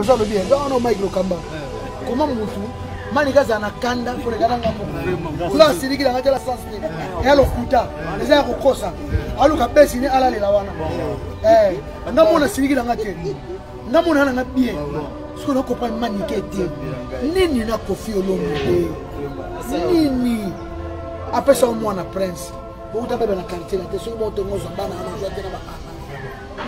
Ça le bien, on a Mike Lokamba. Comment Moutou, Manikaza na Kanda, pour les gars, là, c'est lui qui a la sens. Et alors, Kouta, les airs au Kosa. Alors, la baisse, il est à la Lawana. Eh, Namona, c'est lui qui a gâté. Namona n'a bien. Ce qu'on a compris, Maniké, Nini n'a confié au long. Nini. Après ça, au moins, on a prince. Vous avez la qualité, la question de votre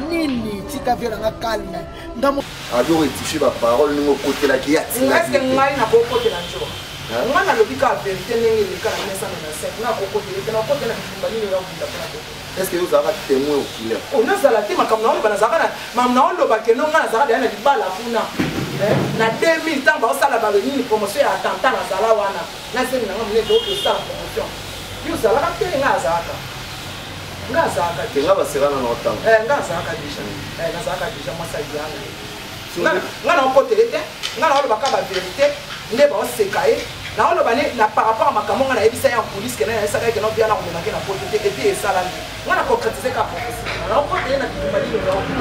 Nini, tu as vu la calme. Alors, tu fais ma parole, nous côté la qui a. Est-ce que nous avons côté la joie? Nous avons le cas de vérité, nous avons la naissance, nous avons côté la côté la compagnie de la. Est-ce que vous avez témoin au killer? On a la team comme nous, on a que nous avons des balles à Funa. Na 2000 ans, on a la une promotion à Tantan à Zalawana. Nous avons une ça promotion. Nous avons la télé à Zaka. Ngazaka déjà basera na longtemps ngazaka déjà moi ça yana ngana côté té ngana oloba ka ba vérité nde ba osekaye na oloba ne na par rapport à makambo ngana ebisa ya police ke na esaka ke no bia na ko na ke na côté té et puis esala ngana concrétiser ka prophétie na côté na kimbali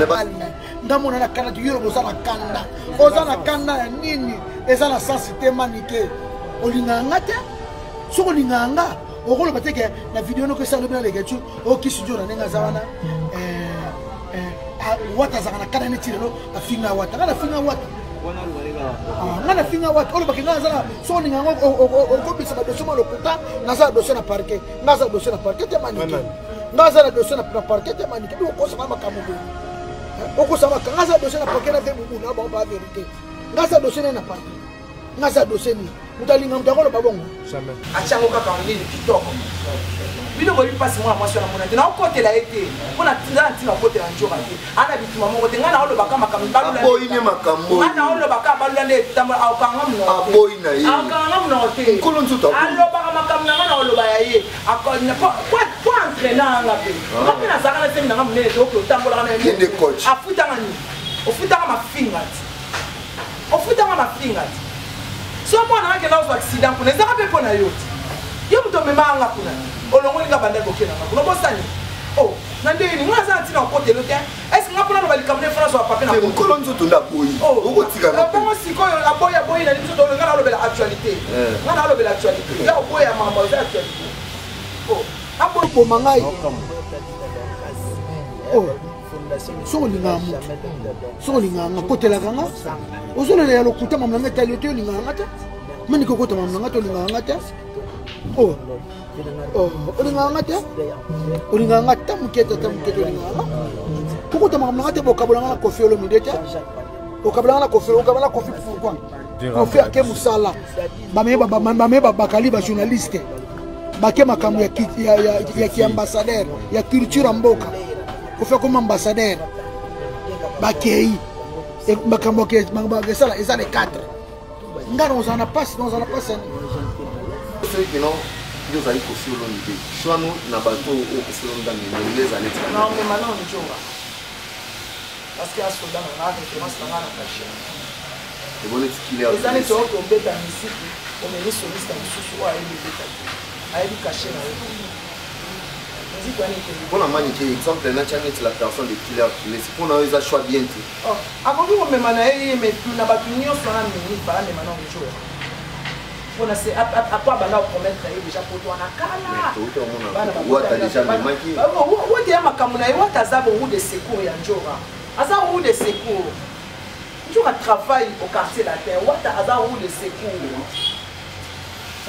le balme ndamona na kana tu yoro bosala kanda ozana kanda ya nini ezana sensité maniqué olinganga te soko linganga okolo bateke na vidéo no que ça le bien les gars o ki studio na nenga zawana wata zakana kana ne tirelo afinga wata kana finga wata ngana finga wata olo bakinga zala so ninga o bisa ba dossier lo puta naza dossier na parquet naza dossier na parquet te manike naza na dossier na parquet te manike do ko sama makamugo o ko sama naza dossier na parquet na te bubu na ba vérité naza dossier na parquet naza dossier ni mutalinga mtakolo babongo jamais achango kaka ngini kitoko bino boli passe moi sur la monnaie na côté la été on a tinda côté la njora ana bituma mo côté ngana olo baka makambo balula boyine makambo ngana olo baka balula ne tamba akanga mno aboyina ye akanga mno te kolon tuta alo baka makambo ngana olo ba ye akona quoi entraînant nga pe ngapi na zakana temi nga mne to ko tambola na ne coach afuta ngani ofuta ma fingers ofuta ma fingers so moi na ngela au accident kuna ezaka pe pona yote yo mto memanga kuna olongo linga banda bokena kuna bosani oh na ndeni mwa za tina côté lote est-ce que ngapona bali kamne France wa papier na ko kolonzo to nda boyi oko tika na bongo siko aboya boyi na limso to ngana lobela actualité ngana lobela actualité ya boya mama za actualité oh abo bo mangai oh so linga mutu so linga côté la ganga ozolo ya lokuta mamanga taliote linga ngata mani ko kota mamanga to linga ngata oh olinga ngata olinga ngata muketa olinga ngata kota mamanga te bokabula ngana kofi olo midete okabula ngana kofi pourquoi kofi ake musala bameba bakali ba journaliste bake makambo ya ki ambassadeur ya culture mboka kofi comme ambassadeur bakei makambo ke sala eza les 4 ngana ozana passe ceux qui n'ont nous allons construire l'unité soit nous na bateau au construire dans les années non mais maintenant on joue parce que à ce moment là référence na ngana caché et bon est qu'il est les années sont tombées dans musique on est les solistes en sous à il caché na pour la manique exemple na changé la personne de killer les pour nous ils a choix bien tout oh avant que on me manaye mais tout na batunio sona mini para mais maintenant on joue on a c'est à quoi bana promettre déjà pour toi na kala ou déjà mais maki ou dia makamuna yo tazabo ou de secours ya njora asa ou de secours njora travaille au quartier la terre ou asa ou de secours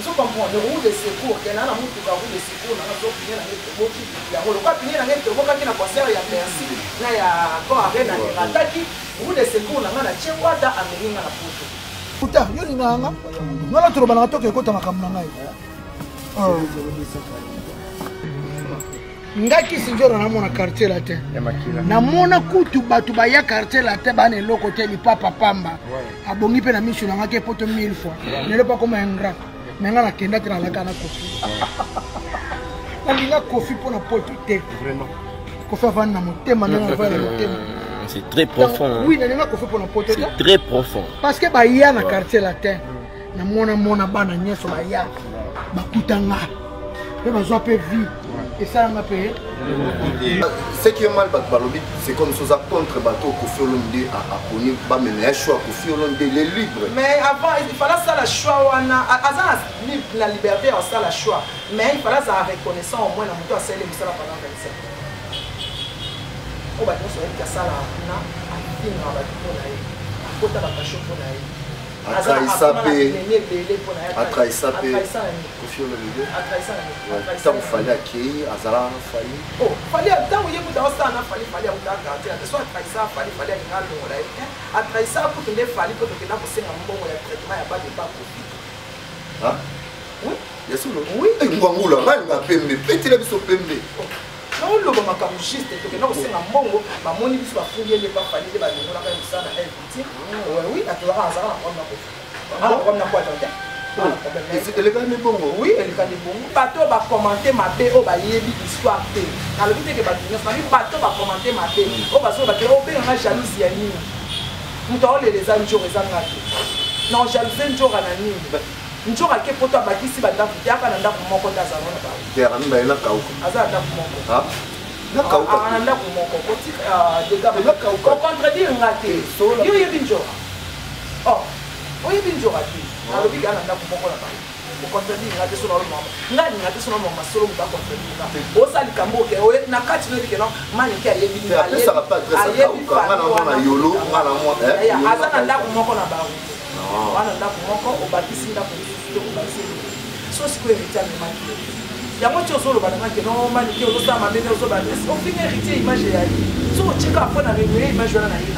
je comprends le roue de secours que na mutu ka roue de secours na zo pinye na ngeto boki ya ko ka pinye na ngeto boka kina concert ya merci na ya ko arena ni rataki roue de secours na na chewata ameninga na poto puta yo ni nganga ngala tro bana toke ko ta makamna ngai ngaki sinjoro na mona quartier la te na mona kutu batu ba ya quartier la te bana eloko te ni papa pamba abongi pe na mishu na ngake poto 1000 fois ne le pas comme un grand menga na kenda tena laka na kofi na linga kofi pona poto te vraiment kofi avana na motema na avana na motema c'est très profond oui na linga kofi pona poto te c'est très profond parce que ba ya na quartier latin na mona bana nyeso ba ya bakutanga pe bazwa pe vie Et ça, on a payé. Ce qui est mal, c'est comme ça contre bateau Koffi Olomide à Kony, mais un choix Koffi Olomide, les libres. Mais avant, il fallait ça la choix, la liberté, ça la choix. Mais il fallait ça reconnaissant au moins la moto à celle de ça pendant 27 ans. On va dire que ça la na, à fin on va dire là, à côté de la cachot pour là. Atraïsapé, Koffi Olomide. Tant qu'il fallait accueillir, Azara a failli. Oh, fallait attendre, il y a beaucoup d'ensemble, fallait garder. Soit Atraïsa, fallait regarder là. Atraïsa pour que les fallait pour que nous puissions un bon traitement, il n'y a pas de pas profit. Ah? Oui. Bien sûr. Oui. Et moi, on a pembe, petit la biso pembe. Non, le moment comme juste, que nous puissions un bon, ma moni biso a fouillé les pas fallait les ballons, on a fait ça dans un petit. Oui, à toi, Azara, on a fait. On a quoi dans et les gars de bon. Oui, les gars de bon. Bateau va commenter ma paix, on va y aller l'histoire. Dans le but que bateau va commenter ma paix, on va se battre, on va jalousie à nous. Nous avons les anjours et les non, jalousie un jour à la nuit. Un jour à quel point tu as bâti si tu as un pour mon compte à Zazan. Tu as un peu Azar pour mon compte. Ah? D'accord. Un peu pour mon compte. On contredit un raté. Il y a une jour. Oh, il y a une jour à dire. Alors, il y a un peu pour mon compte. On contredit un raté sur le moment. N'a rien raté sur le moment. Solo, on va contredire. Au sali Kambo, n'a qu'à tu que non, Manique a yébi. Ça va pas être ça. On a yolo, on a moi. Azar n'a pour mon compte. On a pour mon compte. On bâtit là pour le bâtir. Sauf que héritier à Manique. Il y a moi qui osons le bâtiment qui non, Manique, on a ma belle, on a on finit héritier image et ali. So, tu as fait la réunion, image de la naïve.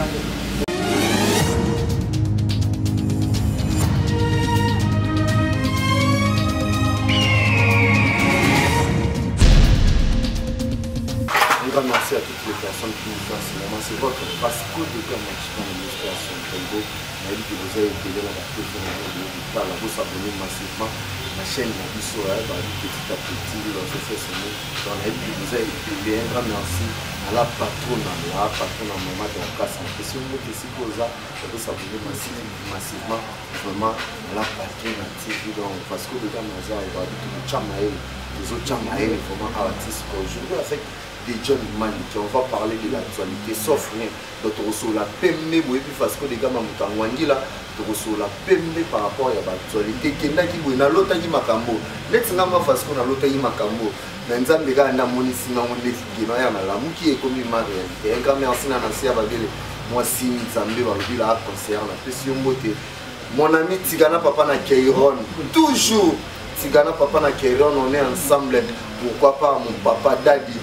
Merci à toutes les personnes qui nous font cinéma. C'est votre Vasco de Gama qui prend l'illustration de Congo. On a dit que vous avez été là dans la vous abonner massivement. La chaîne de Bissot, petit à petit, on se fait sonner. On a dit que vous avez été un grand merci à la patronne, maman de la casse. Si vous voulez ici, vous s'abonner massivement vraiment à la patronne TV. Donc Vasco de Gama, on va dire que le Chamaël, les autres Chamaël, vraiment artistes. Aujourd'hui, avec des jeunes maniques, on va parler de l'actualité, sauf rien. Donc, la PME, vous voyez, parce que les gars, là, la PME par rapport à l'actualité, qui est là, qui est là, l'autre qui est Makambo. Let's not parce qu'on a l'autre qui est Makambo. Mais nous avons des gars qui ont été là, qui est comme une réalité. Un grand merci à Nancy Abadele, moi, si nous avons dit là, concert, mon ami Tigana Papa na Keiron, toujours Tigana Papa na Keiron, on est ensemble. Pourquoi pas mon papa Daddy?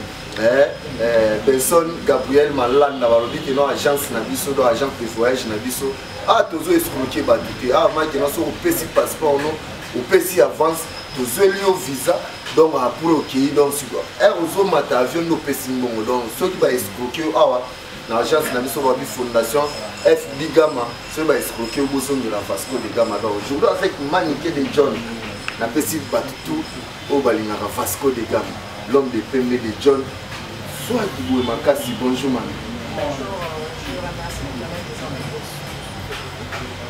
Benson Gabriel Malanda balobi que non agence na biso do agent de voyage na biso ah tozo escroquer batute ah ma que non so pesi passeport non ou pesi avance tozo lio visa donc pour OK donc si quoi ozo mata avion no pesi mbongo donc ceux qui va escroquer ah na agence na biso ba fondation FB Gama ceux va escroquer boson de la Vasco de Gama donc aujourd'hui avec Manique de John na pesi batutu au balinga Vasco de Gama l'homme de PME de John. Soit Dibou Makassi, bonjour man. Bonjour, je vous remercie de donner des informations.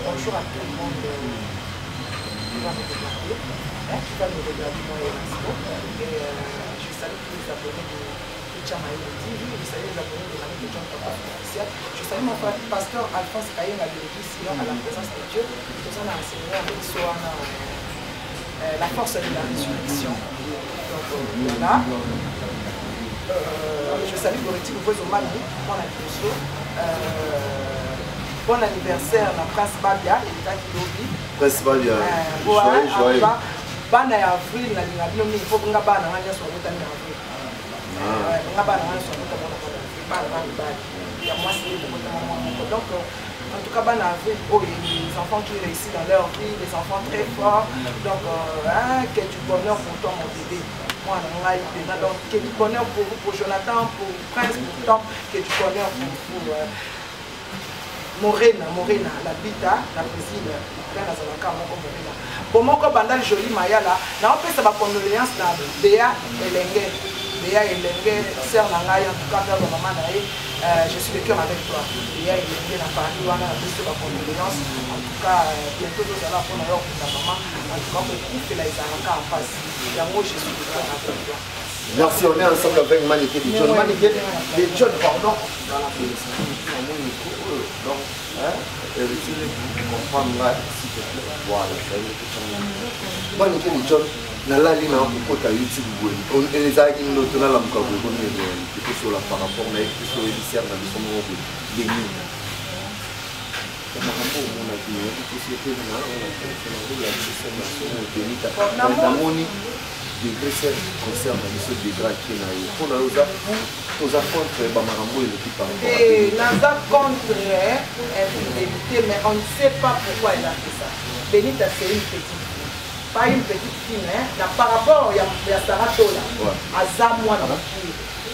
Bonjour à tout le monde qui va me regarder, qui va me regarder dans les réseaux. Et je salue tous les abonnés de Chamaïl TV, je salue les abonnés de l'ami de John Papa officiel. Je salue mon frère pasteur Alphonse Kayen à l'église à la présence de Dieu. Nous allons enseigner à l'histoire la force de la résurrection. Donc voilà. Je salue Goretti Bouzomani, mon anniversaire. Bon anniversaire à Prince Babia, et à Kilobi. Prince Babia, joyeux. Bana ya avril, il faut que nous ayons un sur le temps d'avril. Donc, en tout cas, les enfants qui réussissent dans leur vie, les enfants très forts. Donc, que du bonheur pour toi, mon bébé. Donc, que du bonheur pour vous, pour Jonathan, pour Prince, pour Tom, que du bonheur pour Morena, la Bita, la Brésil, Morena. Pour moi, quand Bandal Jolie Maya là, on peut se faire condoléances dans Béa et Lengue. Béa et Lengue, sœur Nangaï, en tout cas, père de maman Naï, je suis de cœur avec toi. Béa et Lengue, dans Paris, on a plus de condoléances. En tout cas, bientôt, nous allons prendre leur pour ta maman. En tout cas, on peut couper les aracas en face. Et moi, je suis de cœur avec toi. Merci, on est ensemble avec Maniké de John. Maniké de John, pardon. Donc, comprendre s'il te plaît. Voilà, Maniké de John, nalali na kokota YouTube on les a qui nous tona la mukabo ko ni que sur la par rapport na que sur les lycéens dans son mot de ni kama hapo mona kile que société na on a fait la système de la moni des gresses concerne les degrés qui na pour la aux contre bamarambo et l'équipe par rapport et naza contre infidélité mais on ne sait pas pourquoi elle a fait ça. Benita c'est une petite pas une petite fille, hein. Par rapport à Sarah Tola, à Zamwa,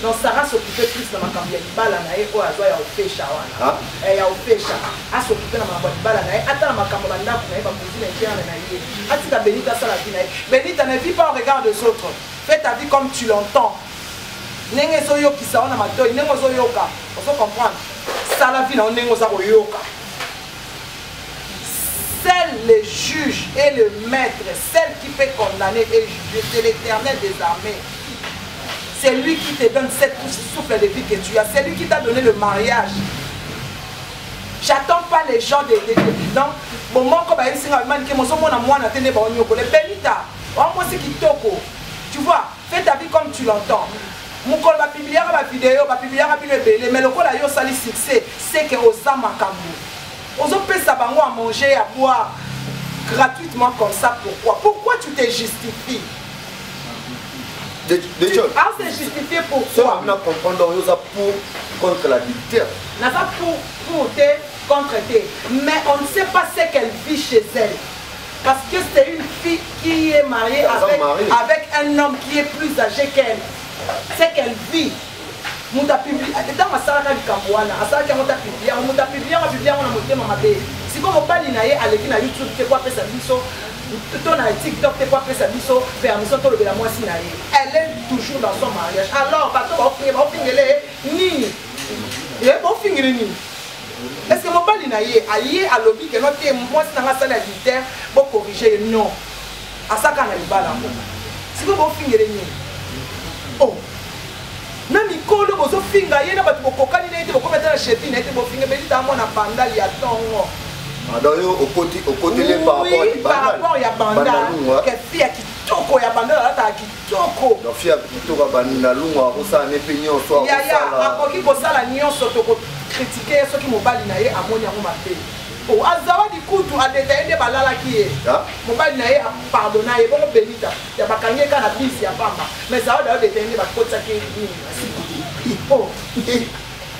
donc Sarah s'occupait plus de ma campagne, Balanae, ou à Zoya au Pécha, et au Pécha, à s'occuper de ma Balanae, attends ma campagne, vous n'avez pas posé les gens, à ti ta Benita, ça la vie, Benita ne vit pas au regard des autres, fais ta vie comme tu l'entends. Nenge Zoyo qui s'en a ma toy, Nengo Zoyoka, on peut comprendre, ça la vie, on Nengo Zoyoka. Seul le juge et le maître, celle qui peut condamner et juger, c'est l'Éternel des armées. C'est lui qui te donne cette souffle de vie que tu as. C'est lui qui t'a donné le mariage. J'attends pas les gens de non. Bon, moi, comme je suis tu vois, fais ta vie comme tu l'entends. Mon col va publier ma vidéo, va publier ma vidéo, mais le col a eu sali succès, c'est que aux âmes à on peut savoir à manger, à boire gratuitement comme ça. Pourquoi tu te justifies? Ah, c'est justifié pourquoi? On a compris pour contre la dictature. N'a pas pour te contre te. Mais on ne sait pas ce qu'elle vit chez elle. Parce que c'est une fille qui est mariée avec un homme qui est plus âgé qu'elle. C'est qu'elle vit. Muta publié dans ma salle de Camboana, à ça qui a publié, on a publié on a monté ma bé. Si vous m'avez dit à l'équipe à YouTube, tu quoi faire sa biso, ton à TikTok, tu quoi faire sa biso, permission de la moitié naïe. Elle est toujours dans son mariage. Alors, bateau va finir ni. Et bon finir ni. Est-ce que mon bali naïe aïe à lobby que notre moi c'est dans la salle militaire pour corriger non. À ça quand elle va là. Si vous finir ni. Oh. Même Nicole, vous avez fait un peu de cocaïne, vous avez fait un chefine, vous avez fait un bandal, il y a tant. Au côté par rapport à bandal, que fille qui toko ya bandal, là qui toko. La fille qui toko bandal, on ça n'est pas nion soit. Il y a un qui pose ça la nion sur critiquer ceux qui m'ont baliné à mon yamu maté. Oh, azawa di kutu a détaillé des balala qui est. Mon baliné a pardonné, et bon Benita, il y a pas gagné cannabis, il y a pas mal. Mais ça va détailler des côtes qui est. Oh,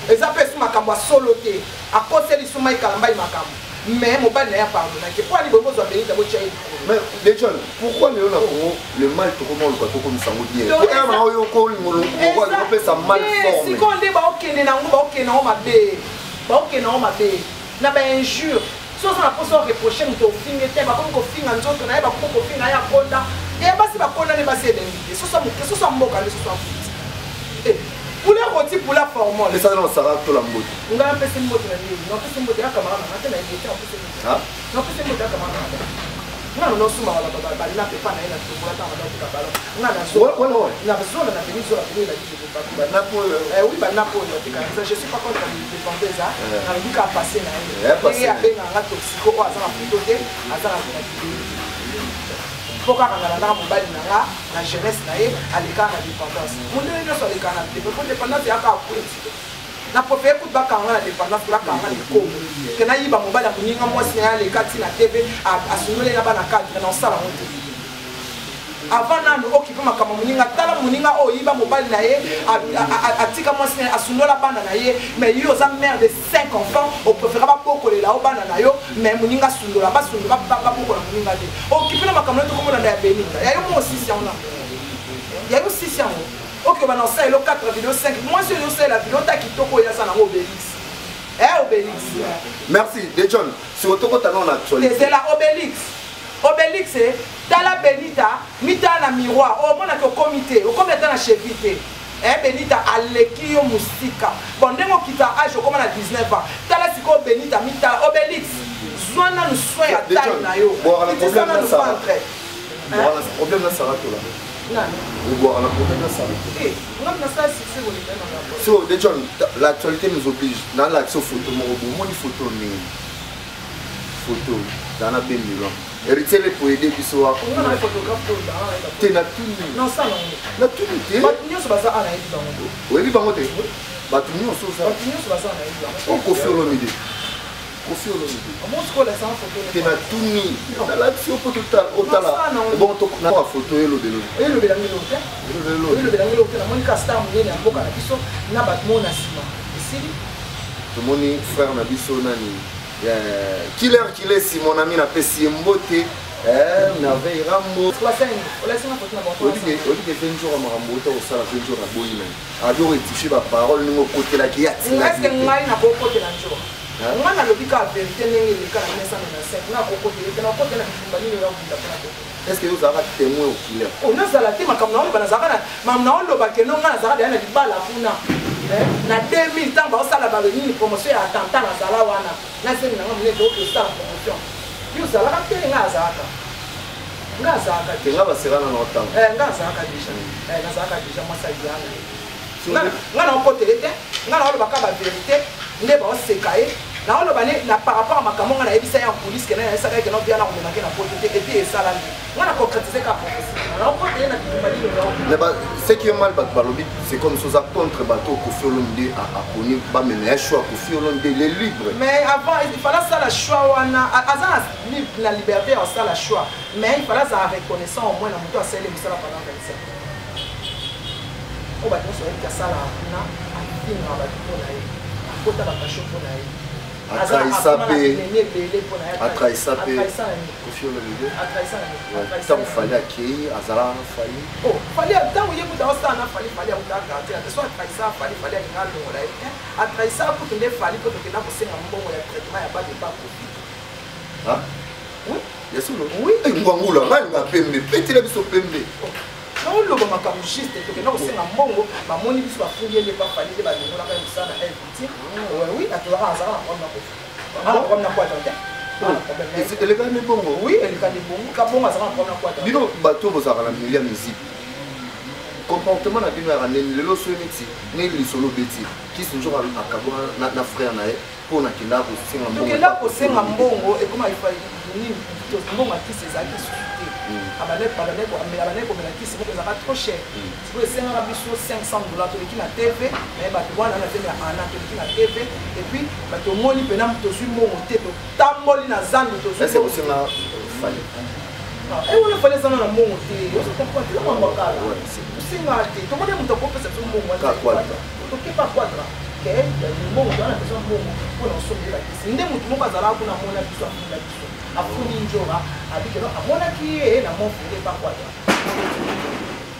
et ça peut se macambo soloté. À cause de l'issouma et calamba macambo. Mais mon baliné a pardonné. Pourquoi les bobos ont béni d'abord chez mais les jeunes, pourquoi le mal tout comme on le comme ça vous dit? Pourquoi on peut ça mal formé? Si on dit bah ok, non ma bé, bah ok non ma bé. Na ba injure so ça pour ça reprocher mon film était ba comme ko film en zone na ba ko film na ya konda et ba si ba konda ne ba se bengi so ça mboka le so ça eh pour la roti pour la formule et ça non ça va tout la mbote on va passer mbote na ni non passer mbote ya kamara na tena ni ta passer ah non passer mbote ya kamara non suma wala ba na pe pa na ina to pour ta na ka balo na so na zone na veni sur la veni la dit na pour oui ba na pour je suis pas contre les dépendants ça na dit ka passer na et ya ben na toxico o azana plutôt te azana pourquoi quand on a mobile na jeunesse na ye à l'écart de dépendance mon dieu ne soit l'écart de dépendance ya ka na profé écoute ba quand la dépendance pour la quand les ko que na yiba mobile ya kuninga mwasi na les kati na TV a sunule na bana cadre na sala honte avant nando occupé makama muninga tala muninga o yiba mobile na ye atika mwasi na sunula bana na ye mais yo za mère de 5 enfants on préfère pas beaucoup les là au bana na yo mais muninga sunula ba sunula ba beaucoup na muninga de occupé na makama to comme na ya benita ya yo mo aussi si on a ya yo aussi si on ok, bah non, ça est le 4 vidéo 5. Moi, je sais la vidéo, t'as qui toko ya ça dans Obélix. Obélix. Merci, de John. Si vous toko t'as non actualité. C'est la Obélix. Obélix, c'est dans la Benita, mita na miroir. Oh, mon a au comité, au comité na chevité. Benita a l'équipe moustika. Bon, dès qu'on quitte âge, comme on a 19 ans. T'as la siko Benita, mita Obélix. Soin nous soin à taille na yo. Bon, le problème là, ça va. Bon, le problème là, ça va tout là. So, déjà, l'actualité nous oblige. Dans l'action photo, mon photo, photo, dans la bien Milan. Héritier pour aider du soir. Tu n'as tout mis. Non, ça non. La tout mis. Oui, oui, bah, tu n'as ça. On confie l'omidé. Tu n'as tout mis. Dans l'action photo, autant là. Bon, tu as une photo et l'eau de l'eau. Et le bélangue tout le monde frère Nabiso Nani. Killer si mon ami n'a pas si mboté. N'avait Rambo. On dit que fait un jour à Marambo, au salon, un jour à Boïna. Alors, il touche ma parole, nous côté là qui a tiré. Est-ce que moi, il n'a pas côté là, jour. Moi, la logique a vérité, les cas de 1905, n'a pas côté, il n'a pas côté là, est-ce que vous avez témoin au killer? On a zalaté, ma camarade, maman, le bac, non, on a zalaté, on a dit pas la pouna. Na 2000 ans ba osala ba nini promotion ya attentat na zala wana na sema na ngomle do osala promotion yo zala ka tele nga zaka ke nga ba serana na otanga nga zaka déjà moi ça yana nga na ko tele te nga na lo ba ka ba vérité nde ba osekaye na lo ba ne na par rapport à makambo nga na ebisa ya police ke na ya saka ke no bia na ko meka na pote te et puis esala nga na concrétiser ka prophétie na ko tele na kimbali lo ce qui est mal c'est comme ça contre bateau Kofi Olomide a connu ba mais choix Kofi Olomide les libre mais avant il fallait ça la choix wana azana la liberté à ça la choix mais il fallait ça reconnaissant au moins na moto a celle misala pendant 25 ans on va dire que ça la na a fini na ba ko na ye kota ba passion ko na ye Atraïsapé, Kofi Olomide, tant fallait accueillir, Azara fallait. Oh, fallait tant où il y a beaucoup d'ensemble, fallait garder. Soit Atraïsa, fallait regarder. Atraïsa pour que les fallait pour que nous puissions un bon traitement, il n'y a pas de pas Kofi. Ah? Oui. Bien sûr. Oui. Et nous avons là, on a pembe, petit la biso pembe. Non, le moment comme juste, que nous puissions un bon, ma moni biso a fouillé les pas fallait les ballons, on a fait ça dans un petit. Oui, à toi Azara, on a fait. Ah, on a quoi dans le cas de Bongo. Oui, le cas de Bongo. Kabon a un problème quoi. Bino bateau vous avez la milliard musique. Comportement na bino ya le lo so meti, ne li solo beti. Qui sont toujours à Kabon na frère na pour na kila ko singa mbongo. Kila ko singa mbongo et comment il faut ni to mbongo qui c'est ça qui souté. Abane ko mais qui c'est ça va trop cher. Tu peux singa biso $500 to qui na TV, mais ba wana na tena ana to qui na TV et puis ba to moni pena to su mbongo te to tamboli na zando to su. Est-ce que c'est na fallait. Et on a fallu ça dans le monde. On se comprend tout le monde là. C'est marqué. Tout le monde peut pas faire ça au monde. Quoi? Donc pas quoi là. Que le monde on a besoin de monde pour en sauver la vie. Ndé mutu mo bazala kuna mona biso afunda biso. Afuni njora abike no amona ki e na mo fule pas quoi là.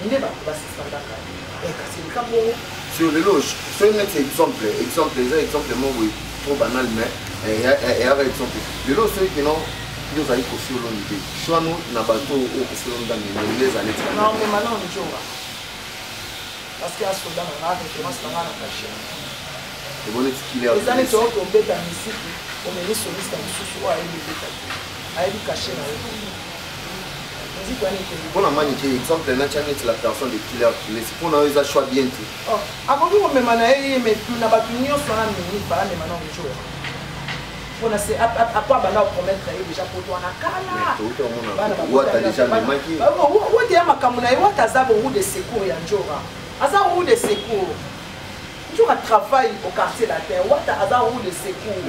Ndé ba basista ndaka. Et kasi le cambo sur les loges. C'est un exemple mo oui trop banal mais et avec exemple. Les loges ceux qui non nous allons Kofi Olomide. Choix nous na bateau au Kofi Olomide les années. Non mais maintenant on joue. Parce qu'il y a ce soldat dans la référence dans la caché. Et bon est-ce qu'il est les années sont tombées dans musique, on est soliste dans sous à élever. À élever caché là. Musique on est pour la manique exemple na channel la personne de killer les pour nous ils a choix bien tout. Oh, avant que on me manaye mais plus na batu nyo so na minute pas mais maintenant on joue. On a c'est à quoi bana promettre déjà pour toi na kala. Ou tu déjà manqué. Ou tu as makamuna ou tu as roue de secours ya njora. Asa roue de secours. Tu travailles au quartier la terre. Ou tu as roue de secours.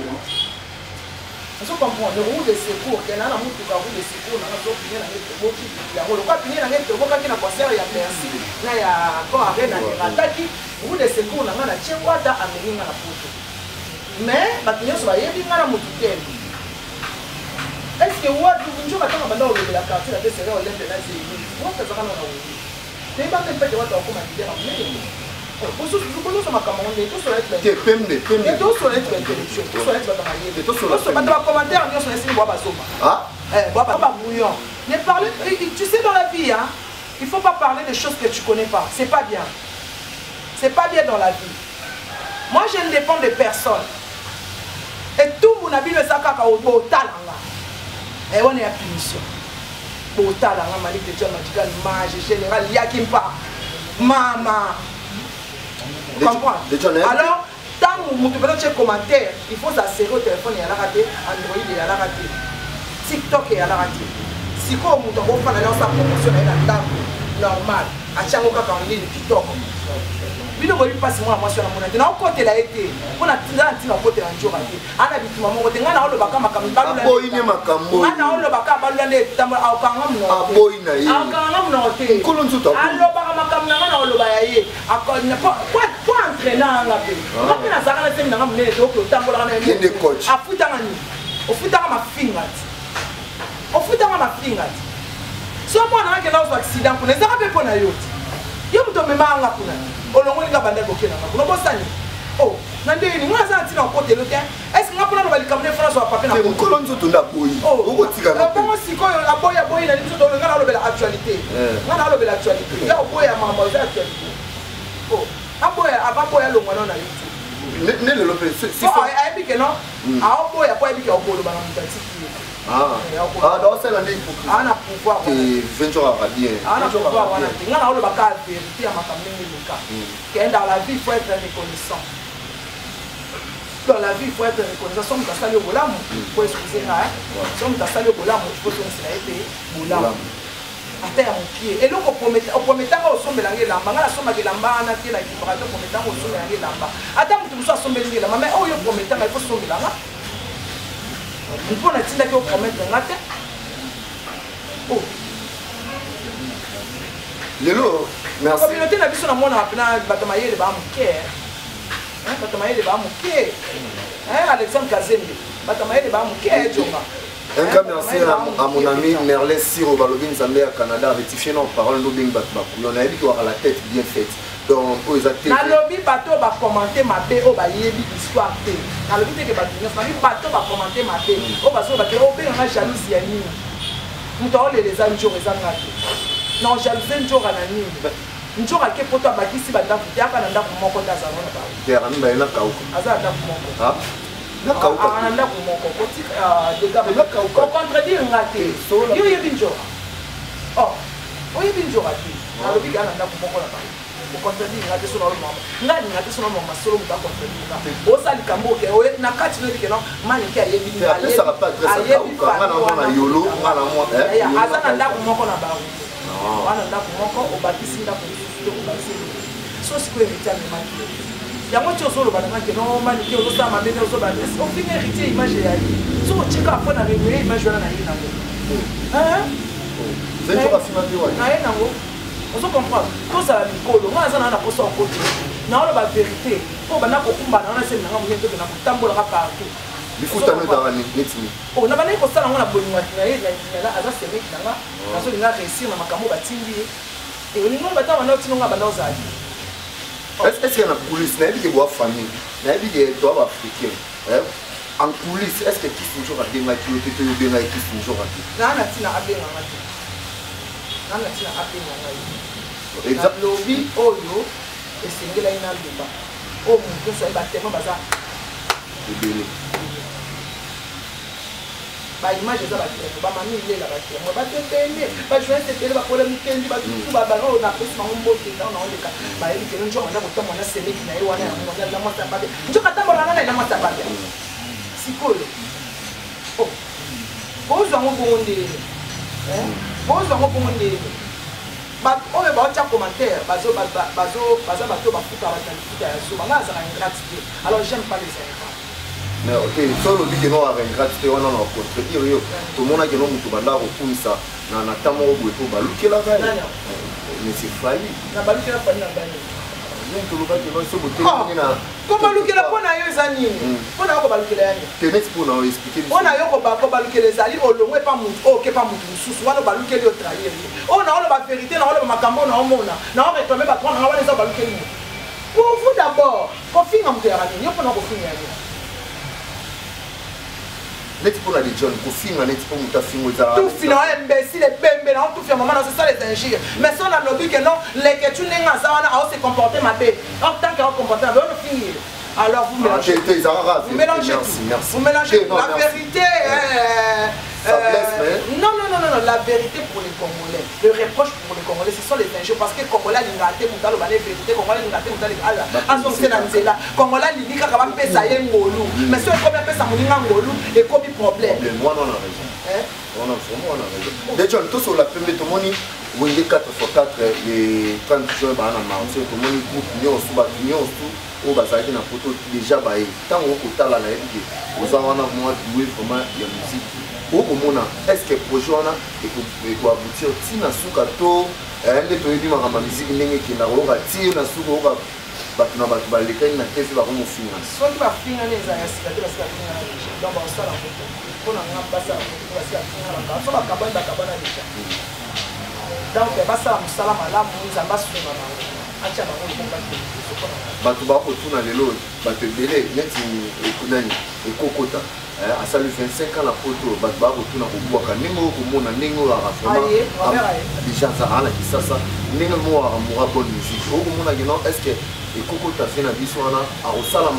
Vous comprenez le roue de secours que na mutu ka roue de secours na zo finir na ngeto ya rolo kwa finir na ngeto boka kina concert ya merci na ya ko arena ni ataki roue de secours na na chewata ameninga na poto. Mais batinyo so bayebi ngana mututeni. Est-ce que what njo batanga banda o le la quartier la desere o lembe na zeli. What tazaka na wo. Te ba te pete wata ko ma dira mele. Oso zukono so makamonde to so être. Te pembe. To so être intellectuel. To so être batanga yebe. To so batanga commentaire nyo so esini boba soma. Ah? Boba bouillon. Ne parle tu sais dans la vie hein, il faut pas parler de choses que tu connais pas. C'est pas bien. C'est pas bien dans la vie. Moi je ne dépends de personne. Et tout mon habit me sakaka au talanga. Et on est à punition. Botala, Malik de John Magical, Mage, Général, Yakimpa, Mama. Comprends? Alors, tant que vous avez un commentaire, il faut s'assurer au téléphone et à la raté, Android et à la raté, TikTok et à la raté. Si vous avez sa promotion, normal, à Tchango en ligne, TikTok. Bino boli passe moi sur la monnaie. Na côté la été. On a tinda tina côté en jour ati. Ana bitu mama côté ngana olo baka makambi balu. Aboyi ne makambo. Ngana olo baka balu ne tamba au kanga mno. Aboyi na ye. Au kanga mno te. Kolo nzuta. Alo baka makambi ngana olo ba ye. Akona kwa entraîneur ngape. Ngape na zakana temi ngam ne to ko tambola na ye. Yende coach. Afuta ngani. Ofuta ma fingers. Ofuta ma fingers. So moi na ke na zo accident kuna zaka pe pona yoti. Yo mto memanga kuna. Olongolinga banda bokena kuna bosani. Oh, nandeni mwaza ntina kote lote. Est-ce que ngapona no balikamne France wa papier na ko nzo tunda boyi. Oko tika na. Bongo sikoyo aboyi na nzo to ngana lobela actualité. Ngana lobela actualité. Ya aboya mama za actualité. Oh, aboya longwana na YouTube. Ne le lope si. Oh, ai bike no. Aboya kwa bike obolo bana mtatiki. Dans celle année pour pouvoir que 20 jours à bien. Pouvoir on le bacal vérité à ma famille que dans la vie il faut être reconnaissant. Dans la vie il faut être reconnaissant. Somme ta sali au bolam pour excuser là. Somme ta sali au bolam il faut que ça ait bolam. À terre mon pied et donc au premier temps au sommet la lamba ngala somba ke lamba na ke la kibarato au premier temps au sommet la lamba. Attends tu sois sommet la mais oh yo premier temps il faut sommer là. Il faut que tu promettes un acte. Oh. Lelo, merci. La communauté n'a vu son amour à Batamaye de Bamouké. Batamaye de Bamouké. Alexandre Kazembe. Batamaye de Bamouké. Un cas merci à mon ami Merlin Siro Balobin Zambé à Canada, rectifié nos paroles de Bing Batbakou. On a dit qu'il y aura la tête bien faite. Donc, pour les acteurs. Dans le lobby, bateau va commenter ma paix, au bayebi histoire. Dans le lobby, bateau va commenter ma paix. Au bateau va commenter ma jalousie. Nous avons les anges et les anges. Non, jalousie, un jour à la nuit. Un jour à quel point tu as bâti si tu as fait un peu de mon côté à Zazan. Tu as fait un peu au contredire ngate so na mama ngani ngate so na mama solo muta contredire o sali kambo ke o na kati no dikeno mani ke ayebi ni ayebi ça va pas adresse à ngana mona yolo ngana mo ya azana ndako moko na bawo wana ndako moko o bakisi ndako so o bakisi so siko héritier ni mani ya mo tio solo bana ke no mani ke o so sama bene o so ba o fingi héritier image ya so o cheka afo na remuer image wana na yina ngo Zento ka fima biwa na yina ngo. On se comprend. Tout ça, Nicolo, moi, j'en ai un peu en côté. Non, la vérité. Oh, ben, on a combat, on a essayé de faire un tambour partout. Il faut t'amener dans la nuit. Oh, on a pas ça, on a besoin de là, à ça, c'est mec, là, parce qu'on a réussi, on a macamo batindi. Et on a battu, on a obtenu un bandage. Est-ce qu'il y a une coulisses? Il y a des familles, il y a des doigts africains. En coulisses, est-ce que tu es toujours à démaquiller ou tu es bien à qui toujours à qui? Non, on a tina à bien à qui. Non, on a tina à bien à qui. Exact. Lobby, Oyo, et c'est là une alba. Oh, mon Dieu, ça va tellement bazar. Bah, image ça va être pas mamie il est là bâtiment. Moi, bah, tu es bah, je vais te dire, bah, pour le week-end, bah, tout va ballon, on a pris mon mot, on a les cas. Bah, il y a un jour, on a autant, on a semé qui n'a eu un an, on a la moitié à battre. Je vais t'attendre, on a la moitié à battre. C'est cool. Oh, pose un mot pour des. Pose un mot pour des. Bah, on va voir un commentaire, bazo, alors j'aime pas les enfants. Mais ok, solo dit que non avec gratitude on a contredire yo. Tout le monde a que non mutu banda ko kunisa na na tamo bo to balukela ga. Mais c'est failli. Na balukela pa na bani. Nous tout le monde qui va se botter na. Ko balukela pona yo zani. Pona ko balukela yani. Tenez pour nous expliquer. Pona yo ko balukela zali olongwe pa mutu o ke pa mutu susu wana balukela yo trahir. On a la vérité na on makambo na omona. Na on réclamer ba kwa na wana za balukela. Pour vous d'abord, ko finga mutera ni yo pona ko finga yani. Net pour la John, pour finir, net pour muta finir za. Tout finir imbécile et bembe, non tout finir maman, c'est ça les injures. Mais si on a lobby que non, les que tu n'es pas ça, on a se comporter ma bête. En tant qu'on comporter, on va finir. Alors vous mélangez. Vous mélangez tout. Merci. Vous mélangez tout. La vérité. Ça blesse, mais. Non, la vérité pour les Congolais, le reproche pour les Congolais, ce sont les injures. Parce que les Congolais, ils ont raté mon talent, la vérité, Congolais, ils ont raté mon talent, Congolais, ils disent qu'ils ont fait ça, ils ont mais si on a fait ça, ils ont et comme problème. Moi, on a raison. On a vraiment raison. Déjà, tout sur la première, tout le monde, oui, 4 sur 4, les 30 jours, tout le monde, ils ont au bazaki na photo déjà baé tant on kotala na yebi aux wana moi doué vraiment ya musique au komona est-ce que projet wana et ko aboutir tina suka to ende to yebi makama musique ndenge kina ko ba ti na suka ko batu na batu balekani na tese ba ko finance so ki ba finance za ya sika te ba sika donc ba sala photo pona ngamba sa ba sika finance ba so ba kabanda kabana licha donc ba sala musala malamu nzamba suma na acha ba ko bomba bato bakotuna lelo bato ebele neti ekunani ekokota asali 25 ans na poto bato bakotuna kobwaka ndenge oyo komona ndenge oyo déjà azala na kisasa ndenge mo akamora bonne musique oyo komonaki non est ce que ekokota fe na biso wana akosala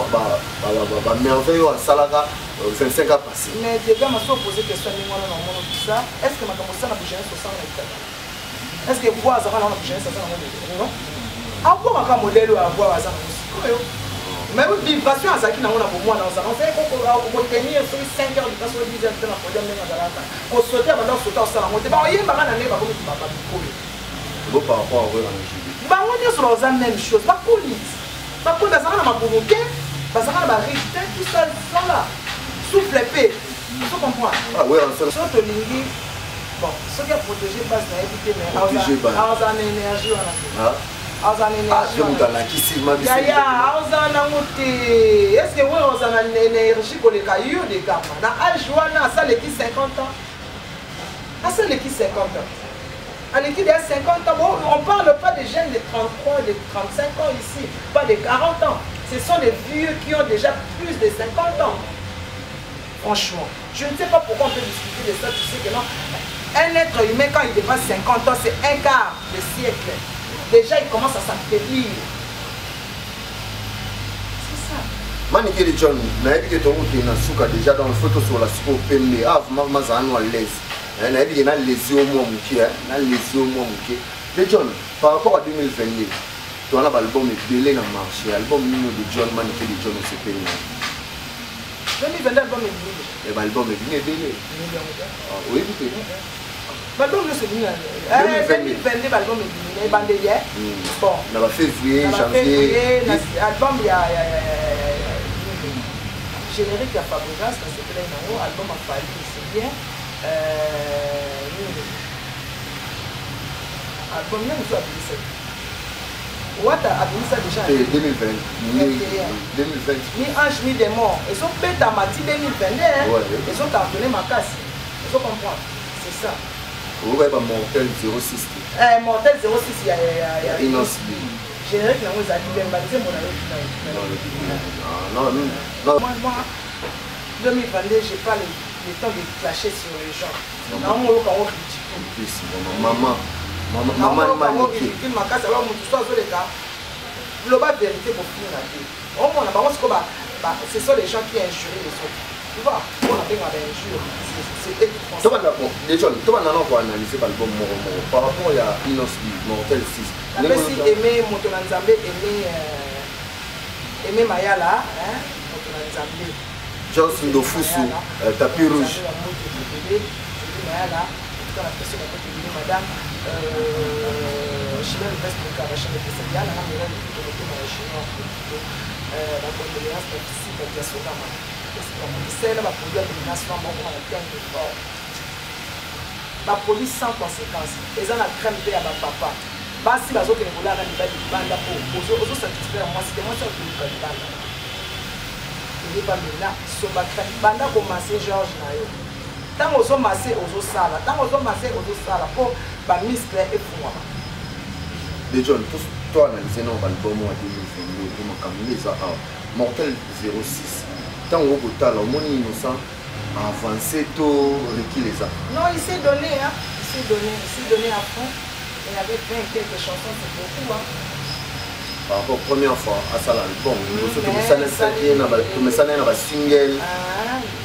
bamerveille oyo asalaka 25 ans passé mais déjà maso opose question ndenge wana na omona bisa est ce que makambo osala na bujeunesse osala na ikaka est ce que voi azaka na bujeunesse asala na avoir un modèle à avoir à ça mais oui vibration à ça qui n'a pas pour moi dans ça on fait qu'on tenir 5 heures de temps sur 10 heures de temps pour dire même à la qu'on sauter avant de sauter au salon on te va y pas dans les pas comme tu vas pas beau par rapport à bah on est sur la même chose pas cool ça n'a pas provoqué parce que la réalité tout ça là souffle épée tu comprends ah ouais on se saute lingi bon ce qui a protégé base na éviter mais à énergie on a est-ce que vous avez une énergie pour les cailloux des gamins? Na âge wana ça l'équipe 50 ans. Ah ça l'équipe 50 ans. À l'équipe de 50 ans, bon, on parle pas des jeunes de 33, de 35 ans ici, pas de 40 ans. Ce sont des vieux qui ont déjà plus de 50 ans. Franchement, je ne sais pas pourquoi on peut discuter de ça. Tu sais que non. Un être humain quand il dépasse 50 ans, c'est un quart de siècle. Déjà, il commence à s'affaiblir. C'est ça. Manique de John, naïbi que ton route na suka déjà dans le photo sur la suko pembe. Ah, maman zano à l'aise. Naïbi que na lésion moi mouki, na lésion moi mouki. De John, par rapport à 2022, ton album est belé dans le marché. Album de John, Manique de John, c'est payé. 2022, l'album est belé. Et l'album est belé. Oui, oui. L'album c'est venu en 2022, l'album est venu, il bandé hier. Bon. Dans février, janvier. L'album, il y a générique à Fabregas, c'est plein d'euros. L'album a fallu, c'est bien. L'album, il y a une fois à 2017. What a abîmé ça déjà? 2020. 2020. Ni ange, ni démon. Ils ont fait ta mati 2022. Ils ont ordonné ma casse. Ils ont compris. C'est ça. Vous voyez Mortel 06. Mortel 06, il y a une générique, non, vous avez bien balisé mon ami. Non, moi, 2022, je n'ai pas le temps de clasher sur les gens. Non, moi, quand on critique. Maman, ma casse, alors, mon histoire, les gars, global vérité pour finir la vie. Ce sont les gens qui injurent les autres. Tu vois, on a fait injure. Déjà, tu vas analyser l'album par rapport à Inosbi, Mortel 6. Merci aimer Motonanzambe, aimer Mayala, Motonanzambe. Joss Ndofusu, tapis rouge. Mayala, madame, je vais rester pour la chaîne de Festival, la meilleure de tout le chinois, la condoléance participe à Diasogama. C'est là la la police sans conséquence. Les gens ont crainte à ma papa. Si les autres sont là, ils vont satisfaire moi. C'était moi qui ai dit banda. Il n'est pas là. Banda commencé Georges Nayo. Tant qu'ils ont massé aux sala. Tant qu'ils ont massé aux sala pour les muscles et pour moi. Déjà, toi, analysez l'album en 2022. Mortel 06. Tant que vous avez un innocent, avancé, tout reculer ça. Non, il s'est donné, hein. Il s'est donné à fond. Il avait 20 quelques chansons, c'est beaucoup, hein. Par rapport à la première fois, à ça l'album, vous avez un single. Il y a un single.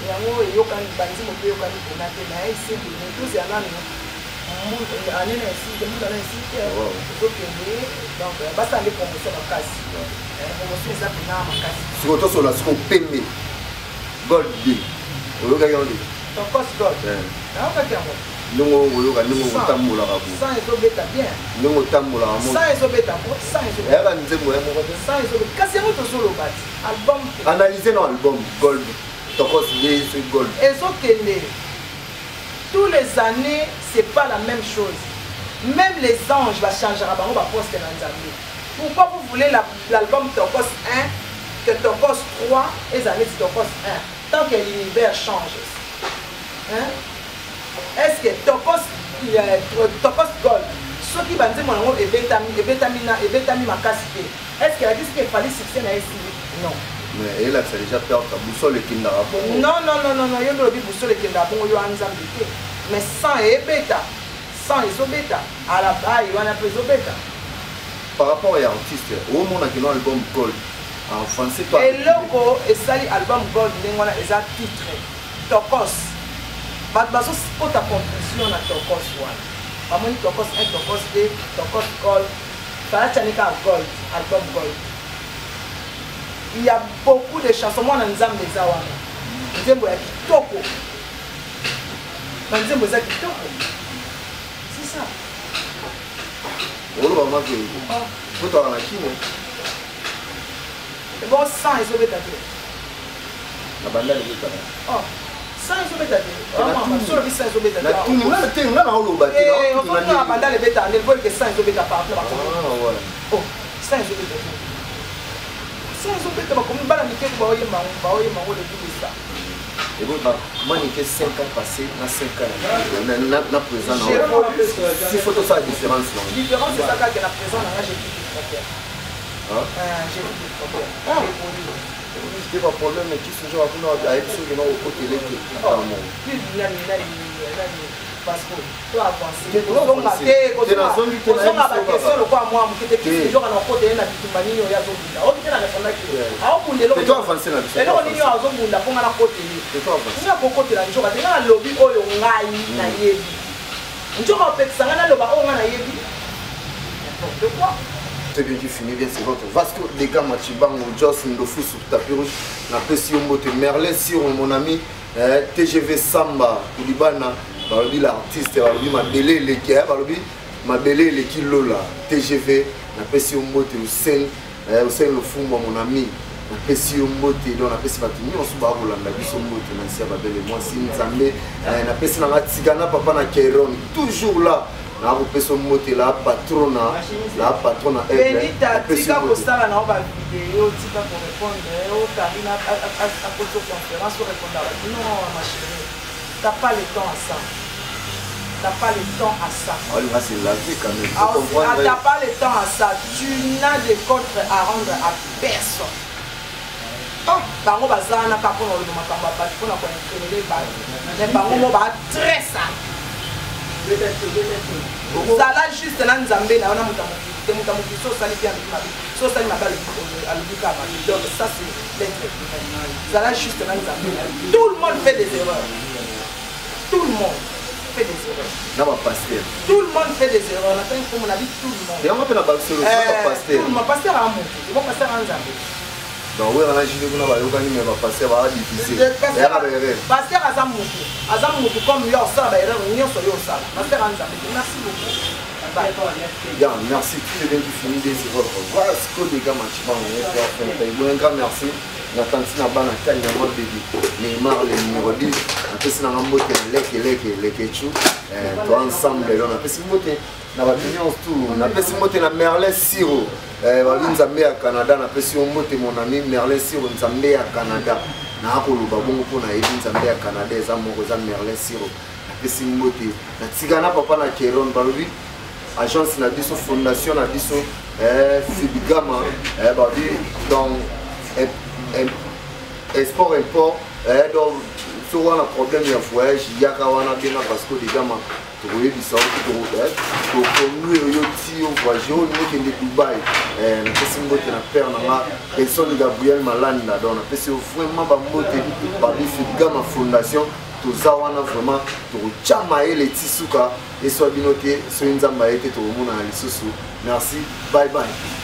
Il y a un année ici, de monde ici, donc basta les promotions en casse. Promotion ça pour na ma casse. Si on sur la ce qu'on paye gold B. Oyo ga yandi. Donc cost gold. Na on va dire moi. Ndongo oyo ga ndongo tambola ka bu. Ça ezobeta bien. Ndongo tambola ka mo. Ça ezobeta mo, ça ezobeta. Ya ga nzembo ya mo ko. Ça ezobeta. Kasi yango to solo bat. Album. Analyser no album gold. Tokos B c'est gold. Ezokende. Tous les années, c'est pas la même chose. Même les anges vont changer à Bango poste dans Nzambe. Pourquoi vous voulez l'album Tokos 1 que Tokos 3 et les années Tokos 1 tant que l'univers change. Hein? Est-ce que Tokos Gold, ceux qui vont dire mon et Betamina Makasite, est-ce qu'il a dit qu'il fallait succès dans ici? Non. Mais elle a déjà perdu la boussole qui n'a pas. Non, il y a une boussole qui n'a pas eu. Mais sans et bêta, sans les obéta, à la base, il y a un peu d'obéta. Par rapport à l'artiste, au monde qui a un album Gold, en français, toi. Et loco, et ça, l'album Gold, il y a un titre, Tokos. Mais parce que ta conclusion à Tokos 1. Par exemple, Tokos 1, Tokos 2, Tokos Gold, il y a Gold, album Gold. Il y a beaucoup de chansons. Moi, je suis des Zawana. Je suis Kitoko. Je suis Kitoko. C'est ça. On va voir que vous êtes en qui. Et bon, sans les obétateurs. La bande est là. Oh, sans les obétateurs. Sur le sans les obétateurs. Tout le monde est là. On va la bande est là. On voit que sans les obétateurs. Oh, sans les obétateurs. Et bon, moi, j'ai 5 ans passés, 5 ans na présent. Si faut ça la différence. La différence, c'est ça que la présent, j'ai plus de problème. J'ai plus de problème. J'ai pas de problème, mais qui se joue avec ceux qui ont au côté de l'équipe. Parce que tu as avancé. Tu as avancé. Tu as avancé. Tu as avancé. C'est bien qui finit bien, c'est votre Vasco des gars Machibango, Joss Ndofu sur tapis rouge, la pression beauté Merlin sur mon ami TGV Samba, Koulibana. L'artiste ma belé les qui ma belé les qui lola TGV na pesi mbote au sein le fumba mon ami na pesi mbote donc na pesi batini on se ba bolanda biso mbote na sia ba belé moi si nzambe na pesi na tigana papa na Keron toujours là na ko pesi mbote la patrona Benita tika ko sala na ba vidéo tika ko répondre au Karina à photo conférence pour répondre non ma chérie. Tu n'as pas le temps à ça. Tu n'as pas le temps à ça. C'est la vie quand même. Tu n'as pas le temps à ça. Tu n'as de compte à rendre à personne. Bango bazana ka pour le makamba ba pour na ko incriminé ba. Mais bango mo ba très ça. Ça là juste na nzambe na ona mutamuki so sali bien avec so sali ma bale aluka ba. Donc ça c'est l'être. Ça là juste na nzambe. Tout le monde fait des erreurs. Tout le monde fait des erreurs. Tout le monde fait des erreurs. Comme on a dit, tout le monde. Et on va pasteur. Tout le monde. Pasteur à un monde. Ils vont passer à un Zambé. Donc, oui, on a dit que nous avons pasteur à difficile. Pasteur à Zamoukou. À Zamoukou, comme il y a ça, il y a ça. Pasteur à un Zambé. Merci beaucoup. Merci. Tout est bien fini. C'est votre Vasco des gars Machibango. Un grand merci. Natanti na bana kali na mode bébé Neymar le numéro 10 na pesi na mbote leke kechu to ensemble là na pesi mbote na batunion tout na pesi mbote na Merlin Siro Nzambe ya Canada na pesi mbote mon ami Merlin Siro Nzambe ya Canada na akoluba bongo pona yebi Nzambe ya Canada eza moko za Merlin Siro na pesi mbote na tigana papa na Keron balobi agence na biso fondation na biso Fibigama balobi donc sport import donc si on a un problème de voyage il y a quand on a bien parce que déjà tu voyais du sang tu connu au voyage au niveau de Dubaï na pesi mbote na père na personne Gabriel Malanda donc na pesi vraiment ba mbote ba Fibigama fondation toza wana vraiment tokotyama ye leti suka eswa bino te soki nzambe aye te tokomona na lisusu merci bye bye.